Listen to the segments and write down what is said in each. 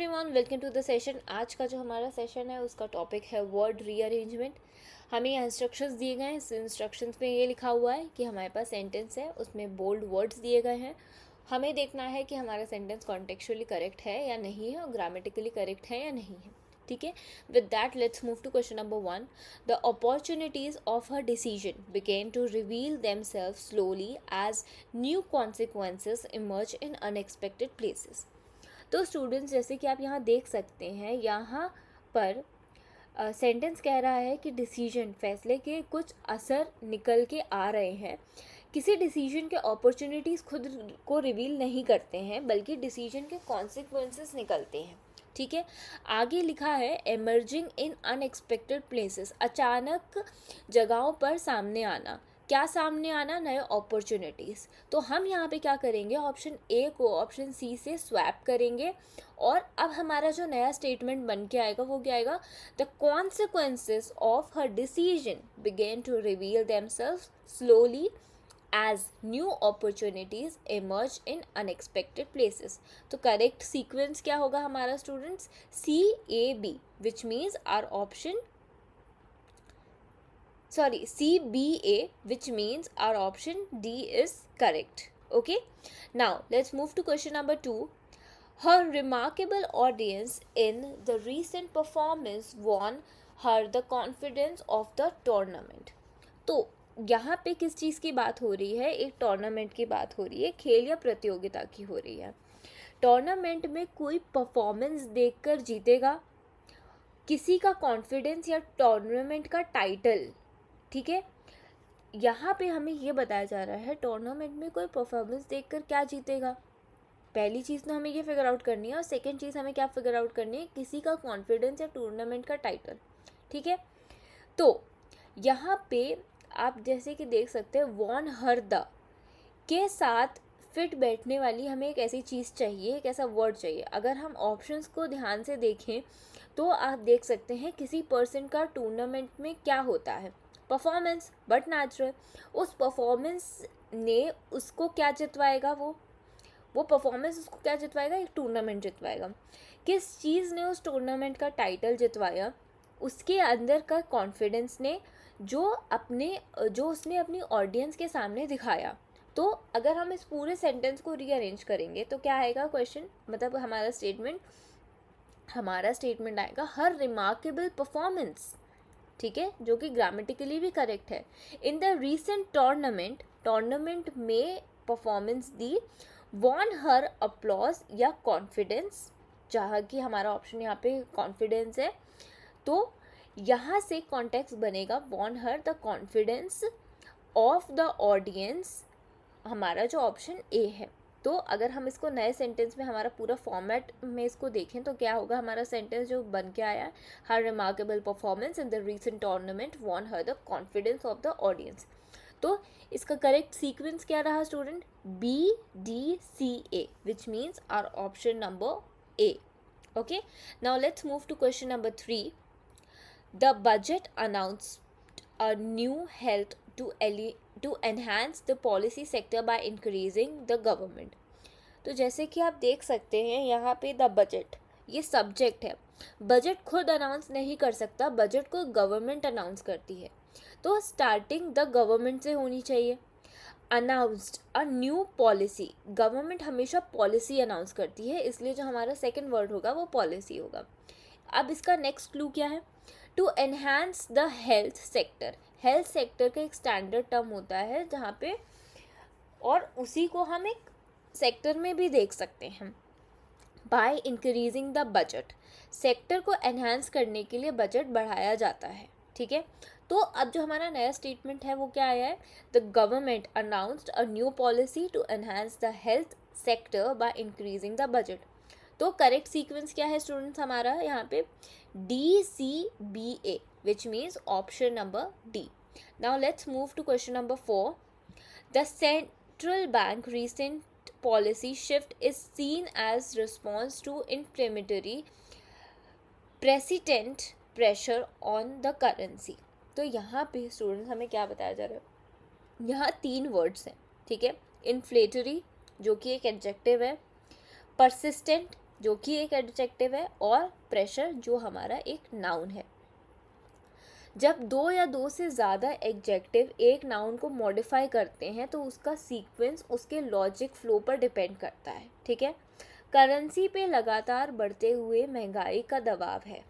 Everyone, welcome to the session. आज का जो हमारा सेशन है उसका टॉपिक है वर्ड रीअरेंजमेंट। हमें यहाँ इंस्ट्रक्शंस दिए गए हैं। इस इंस्ट्रक्शंस में ये लिखा हुआ है कि हमारे पास सेंटेंस है, उसमें बोल्ड वर्ड्स दिए गए हैं। हमें देखना है कि हमारा सेंटेंस कॉन्टेक्चुअली करेक्ट है या नहीं है और ग्रामेटिकली करेक्ट है या नहीं है। ठीक है, with that let's move to question number 1। The opportunities of her decision begin to reveal themself slowly as new consequences emerge in unexpected places. तो स्टूडेंट्स, जैसे कि आप यहाँ देख सकते हैं, यहाँ पर सेंटेंस कह रहा है कि डिसीजन, फैसले के कुछ असर निकल के आ रहे हैं। किसी डिसीजन के अपॉर्चुनिटीज़ खुद को रिवील नहीं करते हैं, बल्कि डिसीजन के कॉन्सिक्वेंसेस निकलते हैं। ठीक है, आगे लिखा है एमर्जिंग इन अनएक्सपेक्टेड प्लेसेस, अचानक जगहों पर सामने आना। क्या सामने आना? नए अपॉर्चुनिटीज़। तो हम यहाँ पे क्या करेंगे, ऑप्शन ए को ऑप्शन सी से स्वैप करेंगे और अब हमारा जो नया स्टेटमेंट बन के आएगा वो क्या आएगा? The consequences of her decision begin to reveal themselves slowly as new opportunities emerge in unexpected places। तो करेक्ट सीक्वेंस क्या होगा हमारा students? CAB, which means our option CBA, which means our option D is correct. Okay, now let's move to question number 2. Her remarkable audience in the recent performance won her the confidence of the tournament। तो यहाँ पे किस चीज़ की बात हो रही है? एक टूर्नामेंट की बात हो रही है, खेल या प्रतियोगिता की हो रही है। टूर्नामेंट में कोई परफॉर्मेंस देखकर जीतेगा, किसी का कॉन्फिडेंस या टूर्नामेंट का टाइटल। ठीक है, यहाँ पे हमें ये बताया जा रहा है टूर्नामेंट में कोई परफॉर्मेंस देखकर क्या जीतेगा। पहली चीज़ तो हमें ये फिगर आउट करनी है और सेकेंड चीज़ हमें क्या फिगर आउट करनी है? किसी का कॉन्फिडेंस या टूर्नामेंट का टाइटल। ठीक है, तो यहाँ पे आप जैसे कि देख सकते हैं वॉन हर द के साथ फिट बैठने वाली हमें एक ऐसी चीज़ चाहिए, एक ऐसा वर्ड चाहिए। अगर हम ऑप्शंस को ध्यान से देखें तो आप देख सकते हैं किसी पर्सन का टूर्नामेंट में क्या होता है? Performance, but natural. उस परफॉर्मेंस ने उसको क्या जितवाएगा? वो परफॉर्मेंस उसको क्या जितवाएगा? एक टूर्नामेंट जितवाएगा। किस चीज़ ने उस टूर्नामेंट का टाइटल जितवाया? उसके अंदर का कॉन्फिडेंस ने, जो उसने अपनी ऑडियंस के सामने दिखाया। तो अगर हम इस पूरे सेंटेंस को रीअरेंज करेंगे तो क्या आएगा क्वेश्चन, मतलब हमारा स्टेटमेंट आएगा हर रिमार्केबल परफॉर्मेंस। ठीक है, जो कि ग्रामेटिकली भी करेक्ट है। इन द रीसेंट टूर्नामेंट में परफॉर्मेंस दी, वॉन हर अपलॉज या कॉन्फिडेंस, जहाँ कि हमारा ऑप्शन यहाँ पे कॉन्फिडेंस है। तो यहाँ से कॉन्टेक्स्ट बनेगा won her the confidence of the audience, हमारा जो ऑप्शन ए है। तो अगर हम इसको नए सेंटेंस में हमारा पूरा फॉर्मेट में इसको देखें तो क्या होगा हमारा सेंटेंस जो बन के आया है? Her remarkable performance in the recent tournament won her the confidence of the audience. तो इसका करेक्ट सीक्वेंस क्या रहा student? BDCA, which means our option number A. Okay, now let's move to question number 3. The budget announced a new health to enhance the policy sector by increasing the government। तो जैसे कि आप देख सकते हैं यहाँ पे द बजट, ये सब्जेक्ट है। बजट खुद अनाउंस नहीं कर सकता, बजट को गवर्नमेंट अनाउंस करती है। तो स्टार्टिंग द गवर्नमेंट से होनी चाहिए। Announced a new policy, government हमेशा पॉलिसी अनाउंस करती है, इसलिए जो हमारा सेकेंड वर्ड होगा वो पॉलिसी होगा। अब इसका नेक्स्ट क्लू क्या है? To enhance the health sector. Health sector का एक स्टैंडर्ड टर्म होता है जहाँ पे, और उसी को हम एक सेक्टर में भी देख सकते हैं। Bye increasing the budget, sector को एनहांस करने के लिए बजट बढ़ाया जाता है। ठीक है, तो अब जो हमारा नया स्टेटमेंट है वो क्या आया है? The government announced a new policy to enhance the health sector by increasing the budget. तो करेक्ट सीक्वेंस क्या है स्टूडेंट्स हमारा यहाँ पे? DCBA, which means option number D. Now let's move to question number 4. The central bank recent policy shift is seen as response to inflammatory precedent pressure on the currency। तो यहाँ पे students हमें क्या बताया जा रहा है? यहाँ 3 वर्ड्स हैं। ठीक है, इन्फ्लेटरी जो कि एक एडजेक्टिव है, परसिस्टेंट जो कि एक एडजेक्टिव है, और प्रेशर जो हमारा एक नाउन है। जब दो या दो से ज़्यादा एडजेक्टिव एक नाउन को मॉडिफाई करते हैं तो उसका सीक्वेंस उसके लॉजिक फ्लो पर डिपेंड करता है, ठीक है। करेंसी पे लगातार बढ़ते हुए महंगाई का दबाव है,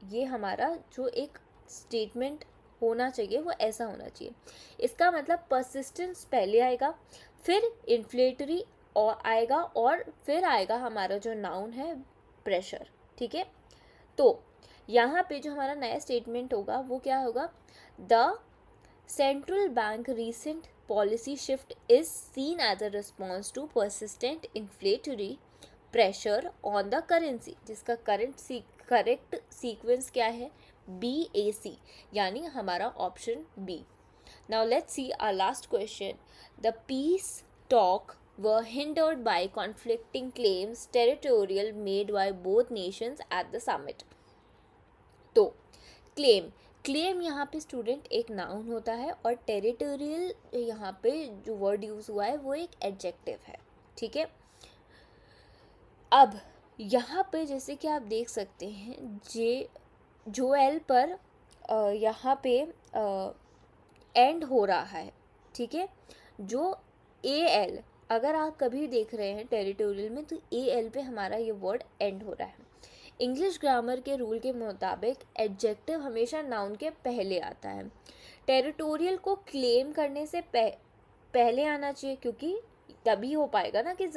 ये हमारा जो एक स्टेटमेंट होना चाहिए वो ऐसा होना चाहिए। इसका मतलब परसिस्टेंस पहले आएगा, फिर इन्फ्लेटरी और आएगा, और फिर आएगा हमारा जो नाउन है प्रेशर, ठीक है। तो यहाँ पे जो हमारा नया स्टेटमेंट होगा वो क्या होगा, the central bank recent policy shift is seen as a response to persistent inflationary pressure on the currency, जिसका करेक्ट सीक्वेंस क्या है, BAC, यानी हमारा option B. Now let's see our last question. The peace talk were hindered by conflicting claims territorial made by both nations at the summit। तो claim यहाँ पे student एक noun होता है, और टेरिटोरियल यहाँ पे जो वर्ड यूज़ हुआ है वो एक एडजेक्टिव है, ठीक है। अब यहाँ पे जैसे कि आप देख सकते हैं जो एल पर यहाँ पे एंड हो रहा है, ठीक है। जो AL अगर आप कभी देख रहे हैं टेरिटोरियल में, तो AL पे हमारा ये वर्ड एंड हो रहा है। इंग्लिश ग्रामर के रूल के मुताबिक एडजेक्टिव हमेशा नाउन के पहले आता है। टेरिटोरियल को क्लेम करने से पहले आना चाहिए, क्योंकि तभी हो पाएगा ना कि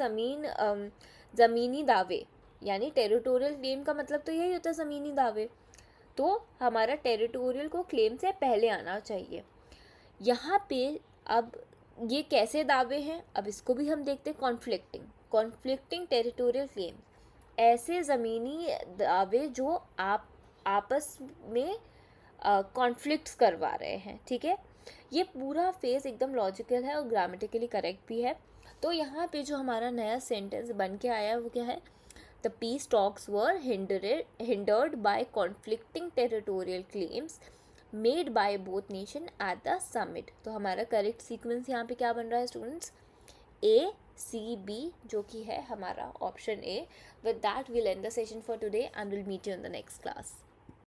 ज़मीनी दावे, यानी टेरिटोरियल क्लेम का मतलब तो यही होता है, ज़मीनी दावे। तो हमारा टेरिटोरियल को क्लेम से पहले आना चाहिए। यहाँ पे अब ये कैसे दावे हैं, अब इसको भी हम देखते हैं। कॉन्फ्लिक्टिंग टेरिटोरियल क्लेम, ऐसे ज़मीनी दावे जो आप आपस में कॉन्फ्लिक्ट्स करवा रहे हैं, ठीक है। ये पूरा फेज एकदम लॉजिकल है और ग्रामेटिकली करेक्ट भी है। तो यहाँ पे जो हमारा नया सेंटेंस बन के आया है वो क्या है, the peace talks were hindered by conflicting territorial claims made by both nation at the summit। तो हमारा करेक्ट सीक्वेंस यहाँ पे क्या बन रहा है स्टूडेंट्स, ACB, जो कि है हमारा option A. With that we'll end the session for today and we'll meet you in the next class.